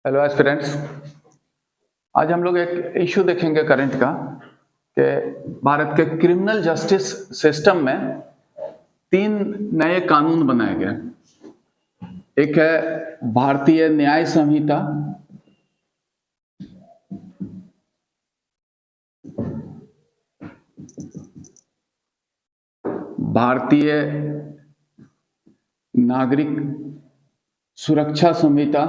Hello aspirants. आज हम लोग एक इश्यू देखेंगे करंट का कि भारत के क्रिमिनल जस्टिस सिस्टम में 3 नए कानून बनाए गए। एक है भारतीय न्याय संहिता, भारतीय नागरिक सुरक्षा संहिता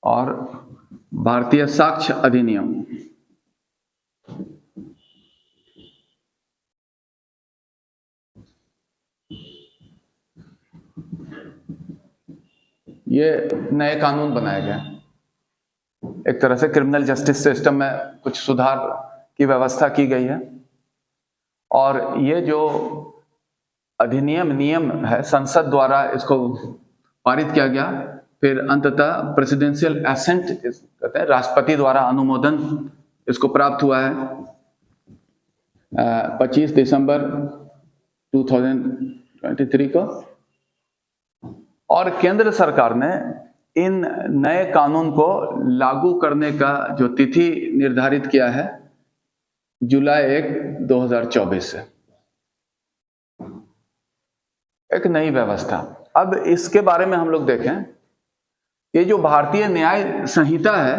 और भारतीय साक्ष्य अधिनियम। ये नए कानून बनाए गए। एक तरह से क्रिमिनल जस्टिस सिस्टम में कुछ सुधार की व्यवस्था की गई है और ये जो अधिनियम नियम है संसद द्वारा इसको पारित किया गया, फिर अंततः प्रेसिडेंशियल एसेंट कहते हैं, राष्ट्रपति द्वारा अनुमोदन इसको प्राप्त हुआ है 25 दिसंबर 2023 को। और केंद्र सरकार ने इन नए कानून को लागू करने का जो तिथि निर्धारित किया है जुलाई 1, 2024 से। एक नई व्यवस्था। अब इसके बारे में हम लोग देखें, ये जो भारतीय न्याय संहिता है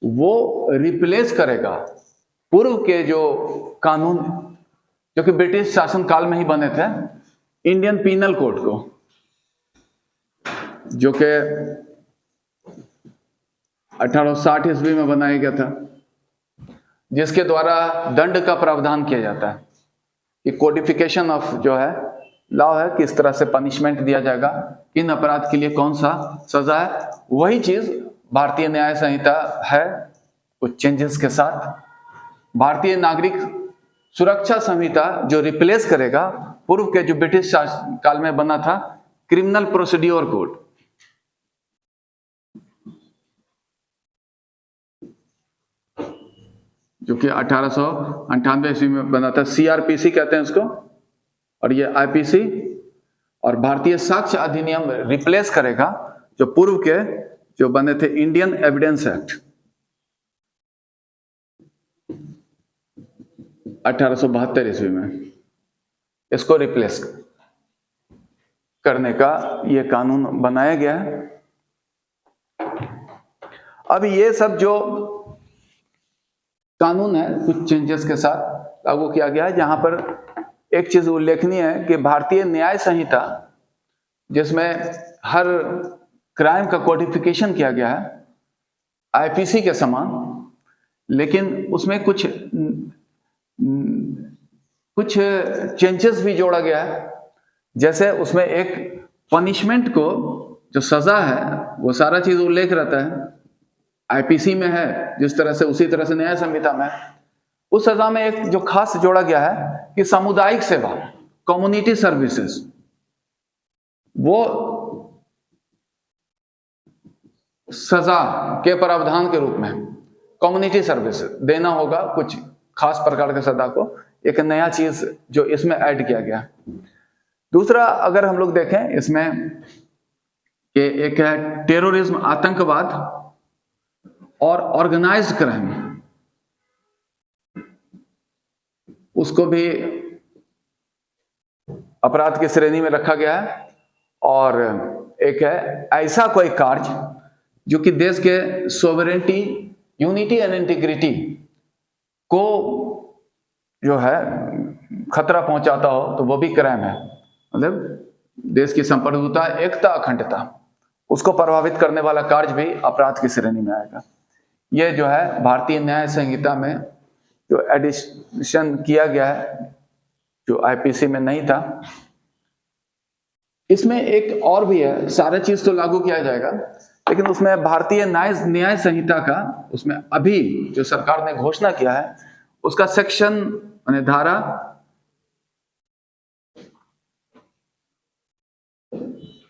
वो रिप्लेस करेगा पूर्व के जो कानून जो कि ब्रिटिश शासन काल में ही बने थे, इंडियन पीनल कोड को, जो कि 1860 ईस्वी में बनाया गया था, जिसके द्वारा दंड का प्रावधान किया जाता है कि कोडिफिकेशन ऑफ जो है लॉ है, किस तरह से पनिशमेंट दिया जाएगा, किन अपराध के लिए कौन सा सजा है। वही चीज भारतीय न्याय संहिता है, कुछ चेंजेस के साथ। भारतीय नागरिक सुरक्षा संहिता जो रिप्लेस करेगा पूर्व के जो ब्रिटिश शासन काल में बना था क्रिमिनल प्रोसीड्योर कोड। जो कि 1898 ईस्वी में बना था, CRPC कहते हैं उसको, और ये IPC। और भारतीय साक्ष्य अधिनियम रिप्लेस करेगा जो पूर्व के जो बने थे इंडियन एविडेंस एक्ट 1872 ईस्वी में। इसको रिप्लेस करने का ये कानून बनाया गया है। अब ये सब जो कानून है कुछ चेंजेस के साथ लागू किया गया है, जहां पर एक चीज उल्लेखनीय है कि भारतीय न्याय संहिता जिसमें हर क्राइम का कोडिफिकेशन किया गया है IPC के समान, लेकिन उसमें कुछ चेंजेस भी जोड़ा गया है। जैसे उसमें एक पनिशमेंट को जो सजा है वो सारा चीज उल्लेख रहता है, IPC में है जिस तरह से, उसी तरह से न्याय संहिता में। उस सजा में एक जो खास जोड़ा गया है कि सामुदायिक सेवा, कम्युनिटी सर्विसेज, वो सजा के प्रावधान के रूप में कम्युनिटी सर्विस देना होगा कुछ खास प्रकार के सजा को। एक नया चीज जो इसमें ऐड किया गया। दूसरा अगर हम लोग देखें इसमें कि एक है टेररिज्म, आतंकवाद और ऑर्गेनाइज्ड क्राइम, उसको भी अपराध की श्रेणी में रखा गया है। और एक है ऐसा कोई कार्य जो कि देश के सोवरेनिटी, यूनिटी एंड इंटीग्रिटी को जो है खतरा पहुंचाता हो तो वो भी क्राइम है। मतलब देश की संप्रभुता, एकता, अखंडता, उसको प्रभावित करने वाला कार्य भी अपराध की श्रेणी में आएगा। ये जो है भारतीय न्याय संहिता में जो एडिशन किया गया है जो IPC में नहीं था। इसमें एक और भी है, सारा चीज तो लागू किया जाएगा, लेकिन उसमें भारतीय न्याय संहिता का उसमें अभी जो सरकार ने घोषणा किया है उसका सेक्शन माने धारा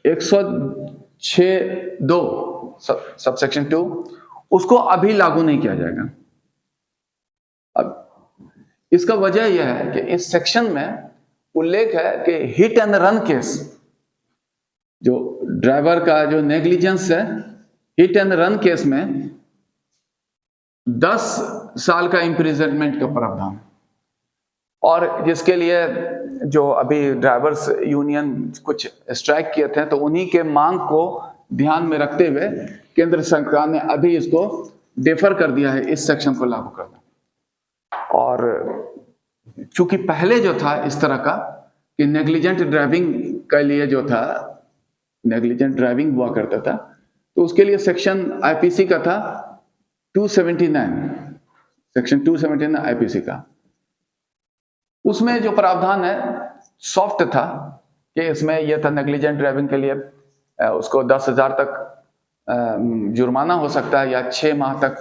106(2) सबसेक्शन 2 उसको अभी लागू नहीं किया जाएगा। अब इसका वजह यह है कि इस सेक्शन में उल्लेख है कि हिट एंड रन केस, जो ड्राइवर का जो नेग्लिजेंस है, हिट एंड रन केस में 10 साल का इंप्रिजनमेंट का प्रावधान, और जिसके लिए जो अभी ड्राइवर्स यूनियन कुछ स्ट्राइक किए थे, तो उन्हीं के मांग को ध्यान में रखते हुए केंद्र सरकार ने अभी इसको डेफर कर दिया है, इस सेक्शन को लागू करना। और चूंकि पहले जो था इस तरह का कि नेग्लिजेंट ड्राइविंग के लिए जो था, नेग्लिजेंट ड्राइविंग हुआ करता था, तो उसके लिए सेक्शन आईपीसी का था 279, सेक्शन 279 आईपीसी का। उसमें जो प्रावधान है सॉफ्ट था कि इसमें यह था नेग्लिजेंट ड्राइविंग के लिए उसको 10,000 तक जुर्माना हो सकता है या 6 माह तक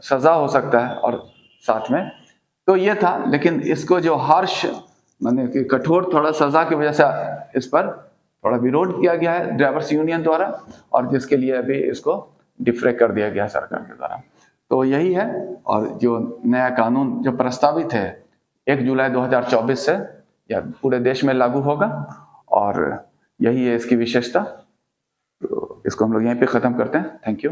सजा हो सकता है और साथ में, तो ये था। लेकिन इसको जो हार्श माने कि कठोर थोड़ा सजा की वजह से इस पर थोड़ा विरोध किया गया है ड्राइवर्स यूनियन द्वारा, और जिसके लिए अभी इसको डिफरे कर दिया गया सरकार के द्वारा। तो यही है। और जो नया कानून जो प्रस्तावित है 1 जुलाई 2024 से या पूरे देश में लागू होगा, और यही है इसकी विशेषता। तो इसको हम लोग यहीं पे ख़त्म करते हैं। Thank you.